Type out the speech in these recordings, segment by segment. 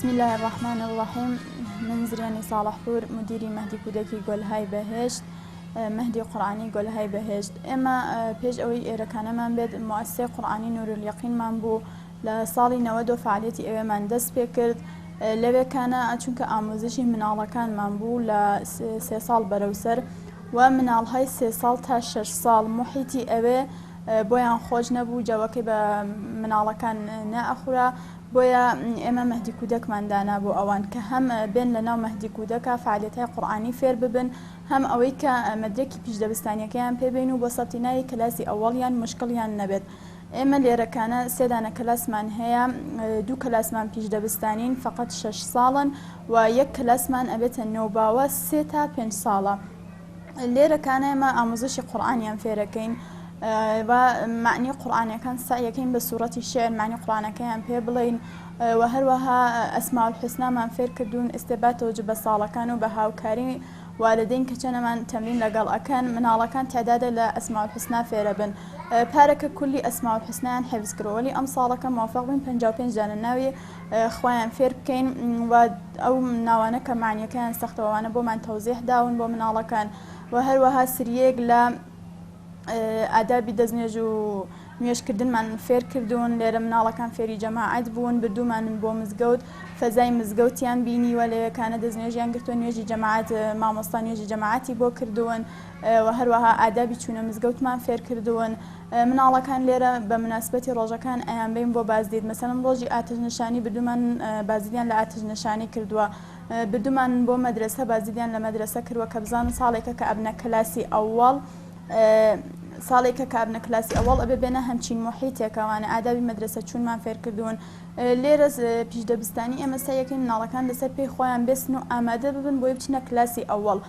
بسم الله الرحمن الرحيم. من زرياني صالح پور، مديري مهدي كودكي قولهاي بهشت، مهدي قرآني قولهاي بهشت. اما بيج اوي ايركانا من بيد مؤسسة قرآني نور اليقين من بو لصالي نودو فعاليتي اوي من دست بكرد لوي كان چونك آموزشي منالا كان من بو لسي سال بروسر ومنال هاي 3 سال تا 6 سال محيطي اوي بويان خوش نبو جواكي بمنالا كان ناخورا بويا اما مهدي كودك من دانا بو اوان كهم بين لنا مهدي كودك فعاليتها قرآني فير ببن هم اويك مدركي بيش دبستانيا كيان بيبينو بسطيناي كلاسي اوليان مشكليان نبت اما ليرا كان سيدانا كلاس من هي دو كلاس من بيش دبستانين فقط 6 سالا ويك كلاس من ابيت النوبة وسيتا 5 سالا ليرا كان ما اموزش قرآنيان فيركين ومعني قرآن كان سعيكين بصورة الشعر معني قرآن كان بيبلين وهروها أسماء الحسنى من فير كردون استبات وجب الصالة كانوا بهاو كاري والدين كتنا من تمرين لقال أكان من على كان تعداد لأسماء الحسنى فيربن بارك كل أسماء الحسنى حفظ كرولي أم صالك موافق بين بنجاو بنجان الناوي خوان فير كين أو نوانك معني كان استخدموا وانا بو من توضيح داون بو من على كان وهروها سريق لا ئادابی دەستنوێژ و نوێژکردن من فێر کردوون لێرە مناڵەکان فێری جەماعەت بوون بردوومانن بۆ مزگەوت فەزای مزگەوتیان بینی و لەوێکانە دەستنوێژیان گرتووە نوێژی جەماعەت مامۆستا نوێژی جەماعەتی بۆ کردوون و هەروەها ئادابی چوونە مزگەوتمان فێر کردوون مناڵەکان لێرە بە مناسبەتی ڕۆژەکان ئەیان بین بۆ بازدید مەسەڵەن ڕۆژی ئاتژنەشانی بردوومان بازدیدیان لە ئاتژنەشانی کردووە بردوومان بۆ مەدرسە بازدیدیان لە مەدرسە کردووە کە بزانن ساڵێکە کە ئەبنە کلاسی ئەوەڵ ساڵێکە کابنە کلاسی ئەوەڵ ئەبێ بێنە هەمچین محیتێکەوانە ئادابی مەدرسە چوونمان فێر کردوون لێرە پیش دەبستانی ئێمە سەیەکەین مناڵەکان لەسەر پێی خۆیان بێسن و ئامادە ببن بۆی بچنە کلاسی ئەوەڵ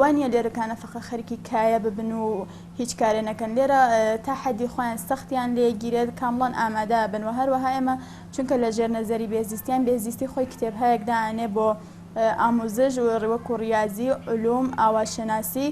وانە لێرەکانە فەقە خەریکی کایە ببن و هیچ کارێ نەکەن لێرە تا حەدی خۆیان سەختیان لێگیرێت کامڵان ئامادە بن و هەروەها ئێمە چونکە لە ژێر نەزەری بێزیستیان بێزیستی خۆی کتێبهایەکدانێ بۆ ئاموزش و ڕێوەکو ڕیاضی علوم ئاواشەناسی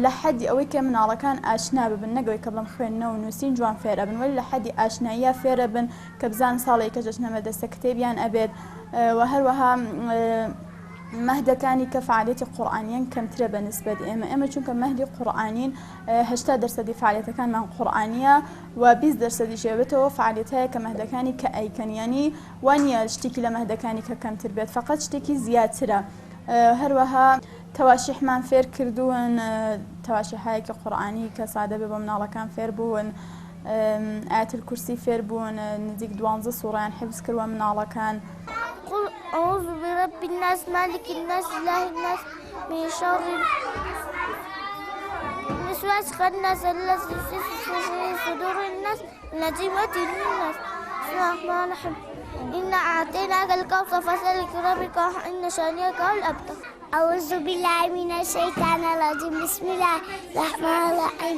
لە حەدی ئەوەی کە مناڵەکان ئاشنا ببن نەگەوەی کە بڵم خوێندنەوە و نووسین جوان فێرە بن ولی لە حەدی ئاشناییە فێرە بن کە بزان ساڵێکە جەژنە مەدرسە کتێبیان ئەبێت و هەروەها مەهدەکانی کە فعالیتی قورئانیان کەمترە بە نسبەت ئێمە چونکە مەهدی قورئانین 80% فعالیتەکانمان قورئانیە و 20% شێبێتەوە فعالیتەیە کە مەهدەکانی کە ئەیکەنیانی وانە شتێکی لە مەهدەکانی کە کەمتر بێت فقط شتێکی زیاترە هەروەها تەواشیحمان فێر کردوون تەواشیحایەکی قورئانی کە سادە بێ بۆ مناڵەکان فێر بوون ئایەت الکورسی فێر بوون نزیک 12 سوڕەیان حفظ کردووە مناڵەکان قل أعوذ برب الناس مالك الناس إله الناس من شر الوسواس الخناس الذي يوسوس في صدور الناس من هزيمة الناس بسم الله الرحمن الرحيم إنا أعطيناك الكوثر فصل لربك إن شانئك هو الأبتر أعوذ بالله من الشيطان الرجيم بسم الله الرحمن الرحيم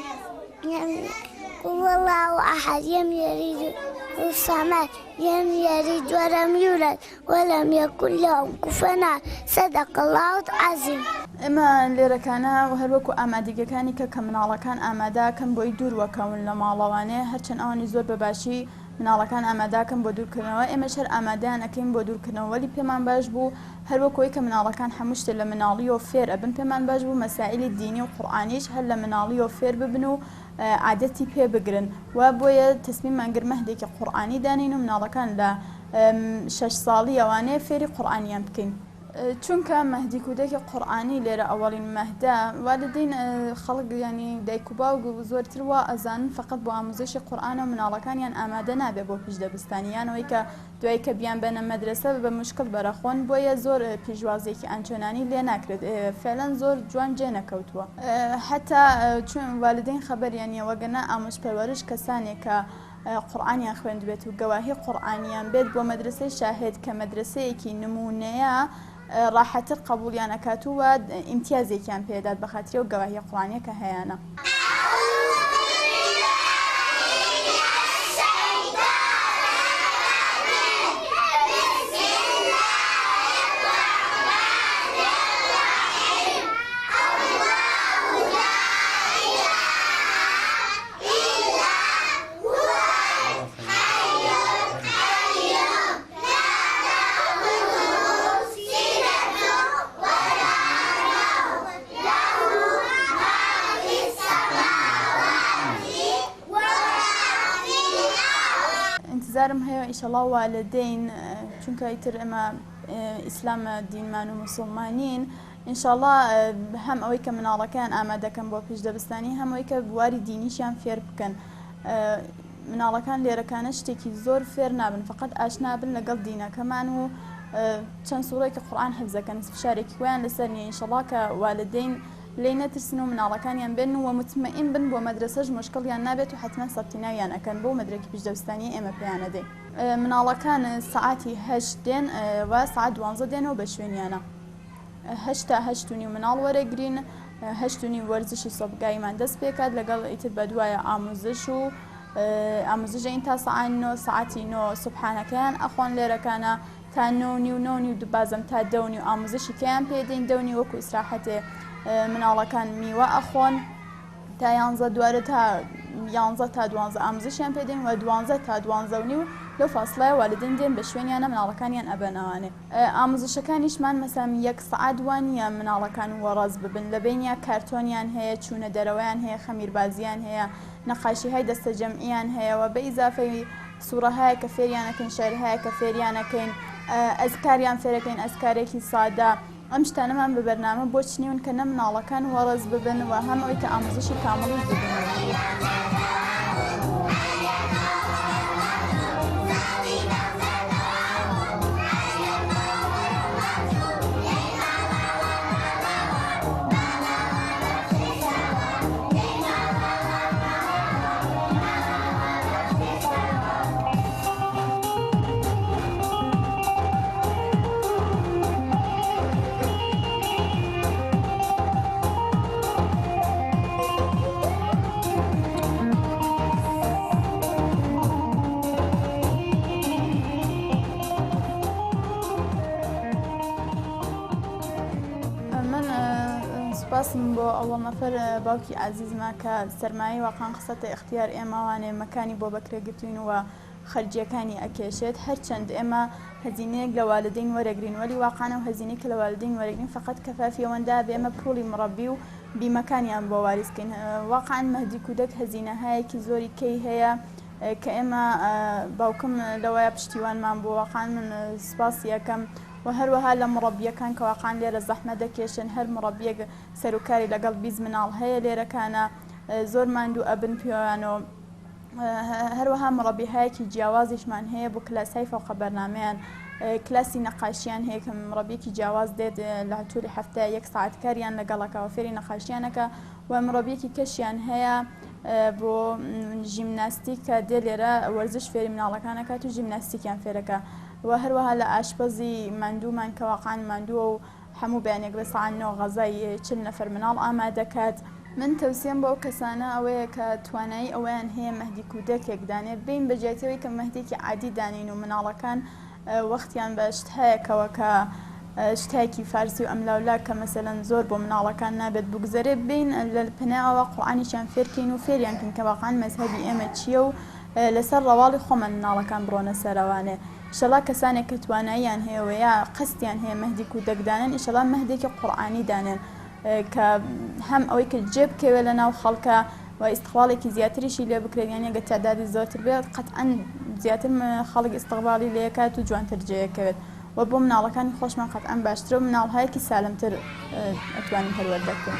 قل الله أحد لم يلد الصمد لم يلد ولم يولد ولم يكن له كفوا أحد صدق الله العظيم ئێمە لێرەکانە و هەروەکو ئامادەگەکانی کە مناڵەکان ئامادەکەن بۆی دووروەکەون لە ماڵەوانێ هەرچەند ئەوانی زۆر بەباشی مناڵەکان ئامادەکەن بۆ دوورکردنەوە ئێمە شەر ئامادەیان ئەەکەین بۆ دوورکردنەوە وەلی پێمان باش بوو هەروەکۆی کە مناڵەکان هەموو شتێک لە مناڵی و فێر ئەبن پێمان باش بوو مەسائلی دینی و قورئانیش هەر لە مناڵی و فێر ببن و عادەتی پێ بگرن و بۆیە تەسمیممان گر مەهدێکی قورئانی دانین و مناڵەکان لە 6 ساڵی ئەوانەیە فێری قورئانیان بکەین چونکە مەهدی کودکی قورئانی لێرە ئەوەڵین مەهدە والدین خەڵک ینی دایک و باوک زۆرتر وا ئەزانن فقط بۆ ئاموزشی قورئانە و مناڵەکانیان ئامادە نابێت بۆ پیش دەبستانیانەوەی کە دوای کە بیان بەنە مەدرسە بە مشکل بەرەخۆن بۆیە زۆر پیشوازێکی ئەنچۆنانی لێ ناکرێت فعلەن زۆر جوان جێ نەکەوتووە حتا چون والدین خەبەریان وەگەنە ئامۆژپەروەریش کەسانێک کە قورئانیان خوێندبێت و گەواهی قورئانیان بێت بۆ مەدرسەی شاهێد کە مەدرسەیەکی نمونەیە ڕاحەتر قبولیان ئەکاتووە ئیمتیازێکیان پێدات بە خاطرێ و گەواهی قورئانیە کە هەیەە هیوادارم هەیە ئیشەڵا والدەین چونکە ئیتر ئەمە ئیسلامە دینمان و مسلمانین ئینشاءڵڵا هەم ئەوەی کە مناڵەکان ئامادەکەن بۆ پێشدەبستانی هەمەوەی کە بواری دینیشیان فێر بکەن. مناڵەکان لێرەکانە شتێکی زۆر فێر نابن فقط ئاشنا بن لەگەڵ دینەکەمان و چەند سوورەیەکی قورئان حفزەکەن فشارێکی ویان لەسەر نیە ئینشاءڵڵا کە والدەین لێی نەترسن و مناڵەکانیان بێن و مطمئن بن بۆ مەدرسەش مشکڵیان نابێت و حتمما سەبتیناویان ئەکەن بۆ مەدرەکی پێشدەبستانی ئێمە پێیان دەدەین. مناڵەکان سعاتی 8 دێن و سعات 12 دێنەوە بە شوێنیانە 8 تا 8 و نیو مناڵ وەرەگرین 8 و نیو وەرزشی سۆبگاییمان دەست پێکات لەگەڵ ئیتر بەدوایە ئاموزش و ئاموزشین تا سعاتی 9 سوبحانەکەیان ئەخۆن لێرەکانە تا 9 و نیو 9 و نیو دوبازم تا 10 و نیو ئاموزشی کەیان پێدەین 10 و نیو وەکو ئیسراحەتێ مناڵەکان میوە ئەخۆن تا 11 دوارە تا 11 تا 12 ئاموزشیان پێدەین و 12 تا 12 و نیو لەو فاصلەیە والدەین دێن بە شوێنیانە مناڵەکانیان ئەبەنەوانێ. ئاموزشەکانیشمان مەسەڵەن 1 سەعات وانە مناڵەکان وەڕاز ببن لەبینیا کارتۆنیان هەیە چوونە دەرەوەیان هەیە خەمیربازیان هەیە نەقاشیهای دەستە جەمعیان هەیەەوە بە ئیزافەی سوورەهایە کە فێریانەکەین شارهەیە کە فێریانەکەین ئەزکاریان فێرەکەین ئەزکارێکی سادە ئەم شتانەمان بە بەرنامە بۆ چنیون کە نە مناڵەکان وەڕز ببن و هەم ئەوەی کە ئاموزشی کامڵی ببن. سپاسم بۆ ئەوڵ نەفەر باوکی عزیزمە کە سەرمایی واقعان قسەتە اختیار ئێمەوانێ مەکانی بۆ بەکرێگرتوین و خەرجیەکانی ئەکێشێت هەرچەند ئێمە هەزینەیەک لە والدەین وەرەگرین وەلی واقعانە و هەزینەی کە لە والدەین وەرەگرین فقط کەفافی ئەوەندا بێمە پوڵی مڕەبی و بیمەکانیان بۆ واریزکەین. واقعان مەهدی کودەک هەزینەهایەکی زۆری کەی هەیە کە ئێمە باوکم لەوەیە پشتیوانمان بۆ واقعان من سپاسی یەکەم و هەروەها لە مڕەبیەکان کە واقعان لێرە زەحمە دەکێشن هەر مڕەبیەک سەرۆکاری لەگەڵ 20 مناڵ هەیە لێرەکانە زۆر ماندوو ئەبن پێیانەوە هەروەها مڕەبیهایەکی جیاوازیشمان هەیە بۆ کلاسای فەوقە بەرنامەیان کلاسی نەقاشیان هەیە کە مڕەبیەکی جیاواز دێت لە تووری هەفتە 1 ساعت کاریان لەگەڵەکەوە فێری نەقاشیانەکە و مڕەبیەکی کەشیان هەیە بۆ ژیمناستیک کە دێ لێرە وەرزش فێری مناڵەکانەکات و ژیمناستیکیان فێرەکە و هەروەها لە ئاشپەزی ماندوومان کە واقعان ماندووە و هەموو بەیانێک بە ساعتەوە غەزای 40 نەفەر مناڵ ئامادەکات. من تەوسیم بۆ کەسانە ئەوەیە کە توانایی ئەویان هەیە مەهدی کودەکێک دانێت بین بەجێتەوەی کە مەهدێکی عادی دانین و مناڵەکان وەختیان بە شت هەیەکەوە کە شتایکی فارسی و ئەملاولا کە مەسەلەن زۆر بۆ مناڵەکان نابێت بگوزەرێ بین لە پناوە قورئانیشیان فێرکەین و فێریانکەین کە واقعان مەزهەبی ئێمە چییە و لەسەر ڕەواڵی خۆمان مناڵەکان بڕۆنە سەرەوانێ. ئیشەڵا کەسانێک کە تواناییان هەیەوە یا قەستیان هەیە مەهدی کودەکدانن ئیشەڵا مەهدێکی قورئانی دانێن کە هەم ئەوەی کە جێبکەوێت لە ناو خەڵکە و ئیستقباڵێکی زیاتریشی لێ بکرێت یان ئەگەر تعدادی زۆرتر بێت قەتعەن زیاتر خەڵک ئیستقباڵی لێ کات و جوانتر جێیەکەوێت و بۆ مناڵەکانی خۆشمان قەتعەن باشترە و مناڵهایەکی سالمتر ئەتوانین هەروەردەکەین.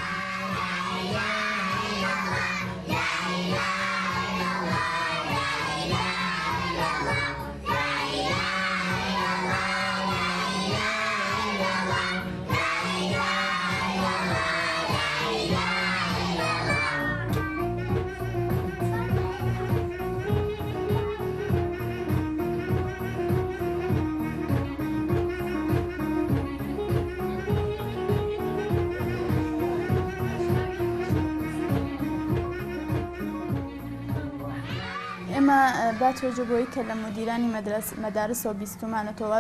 ئێمە با تۆجە بۆی کە لە مدیرانی مەدارسەوە بیستمانەتەوە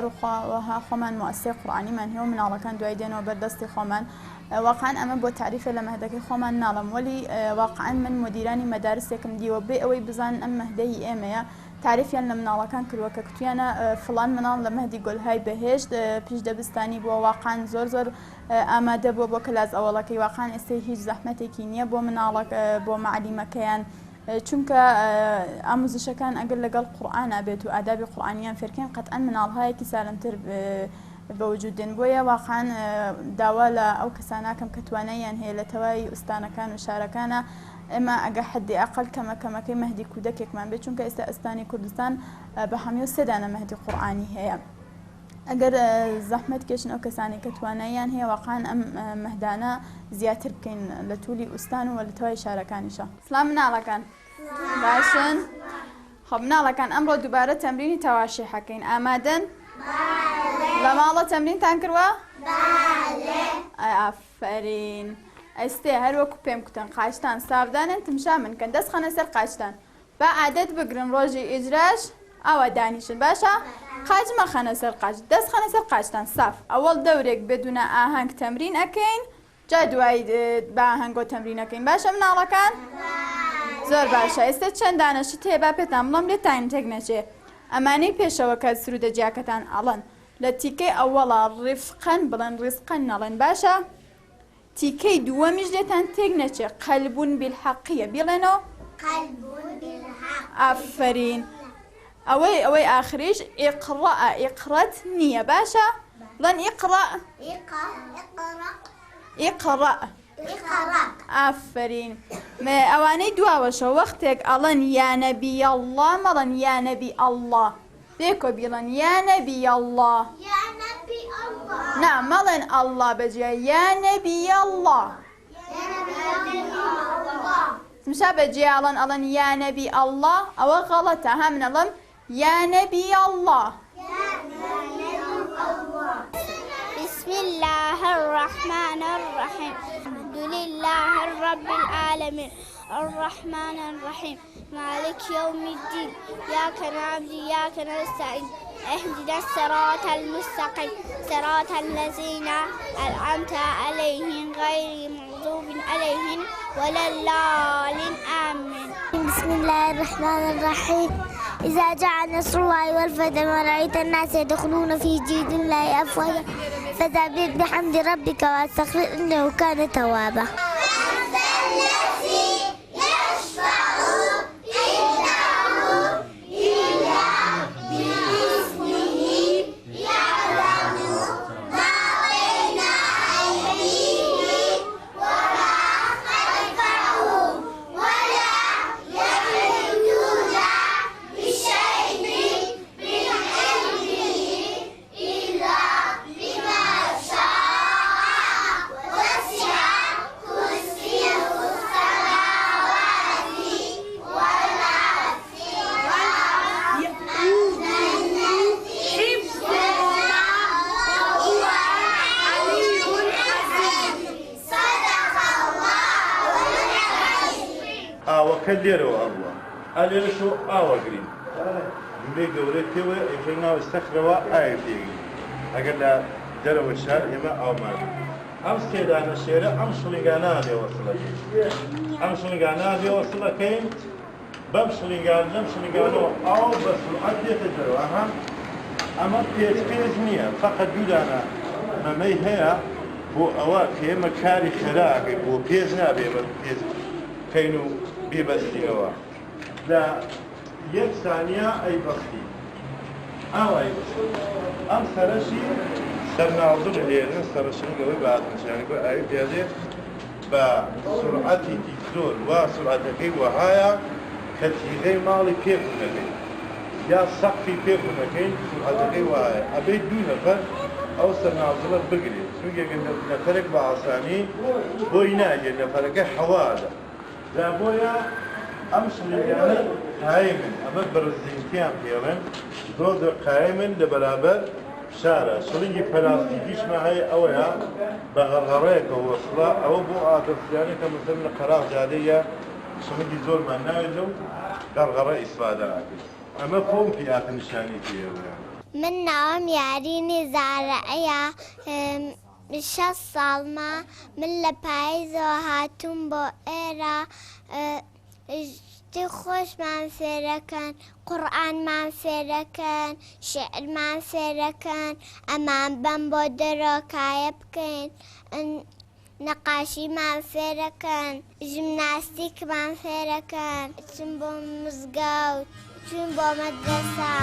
وەها خۆمان موەسسەی قورئانیمان هەیە و مناڵەکان دوای دێنەوە بەردەستی خۆمان واقعان ئەمە بۆ تعریفە لە مەهدەکەی خۆمان ناڵم وەلی واقعان من مدیرانی مەدارسێکم دیوە بێ ئەوەی بزانن ئەم مەهدەی ئێمەیە تعریفیان لە مناڵەکان کردووە کە کتویانە فڵان مناڵ لە مەهدی گۆلهای بەهێشت پیشدەبستانی بۆ واقعان زۆر ئامادە بۆ کلاس ئەوڵەکەی واقعان ئێستا هیچ زەحمەتێکی نییە بۆ مناڵک بۆ معلیمەکەیان چونکە ئامۆزشەکان ئەگەر لەگەڵ قورئان ئەبێت و ئادابی قورئانیان فێرکەین قەتعەن مناڵهایەکی سالمتر بەوجود دێن. بۆیە واقعاً داوا لە ئەو کەساناکەم کە تواناییان هەیە لە تەواوی ئوستانەکان و شارەکانە ئێمە ئەگە حدی ئەقل کەمەکەمەکەی مەهدی کودکێکمان بێت، چونکە ئێستا ئەستانی کوردستان بە هەمیو سێدانە مەهدی قورئانی هەیە. ئەگەر زەحمەت کێشن ئەو کەسانی کە تواناییان هەیە واقعاً ئەم مەهدانە زیاتر بکەین لە توولی ئوستان و لە تەواوی شارەکانیشە. سلام مناڵەکان، باشن؟ خۆ مناڵەکان ئەمڕۆ دووبارە تەمرینی تەواشی حەکەین. ئامادەن؟ لە ماڵە تەمرینتان کردووە؟ ئافرین. ئەستێ هەروەکو پێم کوتن قاچتان ساودانن تمشا منکەن، دەست خەنە سەر قاچتان. با عادەت بگرن ڕۆژی ئیجراش ئەوە دانیشن، باشە؟ قاچ مەخەنە سەر قاچ، دەست خەنە سەر قاچتان ساف. ئەوەڵ دەورێک بێدونە ئاهەنگ تەمرین ئەکەین، جا دوایی بە ئاهەنگۆ تەمرین ئەکەین. باشە مناڵەکان؟ زۆر باشە. ئێستا چەند دانەشت هەیە با پێتان بڵێم لێتان تێک نەچێ. ئەمانەی پێشەوە کە سرودە جیاکەتان ئەڵەن لە تیکەی ئەوەڵا ڕیفقەن بڵێن ڕیزقەن نەڵێن، باشە؟ تیکەی دووەمیش لێتان تێک نەچێ قەلبون بیلحەقیە بیڵێنەوە. ئافرین. ئەوەی ئاخریش ئیقڕەءە، ئیقڕەت نییە، باشە؟ بڵێن ئیقڕە. ئیقڕە. ئافرین. ئەوانەی دواوەشە وەختێک ئەڵەن یا نەبی ئەڵڵا مەڵەن یا نەبی ئەڵڵا، بێکۆ بیڵەن یا نەبی ئەڵڵا. نا مەڵێن ئەڵڵا بەجیا یا نەبی ئەڵڵا. تمشا بەجیا ئەڵەن یا نەبی ئەڵڵا، ئەوە غەڵەتە. ها منەڵەم یا نەبی ئەڵڵا. بسم الله الرحمن الرحيم الحمد لله رب العالمين الرحمن الرحيم مالك يوم الدين إياك نعبد وإياك نستعين اهدنا الصراط المستقيم صراط الذين أنعمت عليهم غير المغضوب عليهم ولا الضالين آمين. بسم الله الرحمن الرحيم إذا جاء نصر الله والفتح ورأيت الناس يدخلون في دين الله أفواجا فسبح بحمد ربك واستغفر إنه كان توابا. كديروا الله قال شو قرين من جوري توا يفرنا واستخروا آيتي أقول لا دروا الشهر يما أو ما أمس كده أنا الشارع أمس لقانا دي وصلك أمس لقانا دي وصلك بمس لقانا أو بس العدي تدروا أما بيزنية فقط جودنا ما هي بو أواكي مكاري خراقي بو بيزنا بيز كينو ببستيوا لا يكسانيا أي بستي أو أي بستي أم سرشي سرناوزن ليرن سرشن قوي بعد مشان قوي أي بيازي بسرعتي تكزول وسرعتي وهايا كتيغي مالي كيف نكين يا سقفي كيف نكين سرعتي وهايا أبي دون نفر أو سرناوزن بقري شو يقول نفرق بعصاني بويناجي نفرق حوالا لا بويا أمس لجانا قائمن أما برزينتيان فيهم دود قائمن لبرابر شارع سلنجي بلاستيكيش معي أويا بغرغريك ووصلا أو بو عاطف يعني كمثلا قرار جادية سلنجي زور ما نايلو غرغرة إسفادة أما فهم في آخر نشاني فيه من نوم ياريني زارعيا شخص سالما من لپایز و هاتون با ایرا خوش من فێرەکەن قورئانمان فێرەکەن شعرمان فێرەکەن ئەمان بەم بۆ دەرۆکایە بکەین نەقاشیمان فێرەکەن ژیمناستیکمان فێرەکەن چون بۆ مزگەوت چون بۆ مەدرسە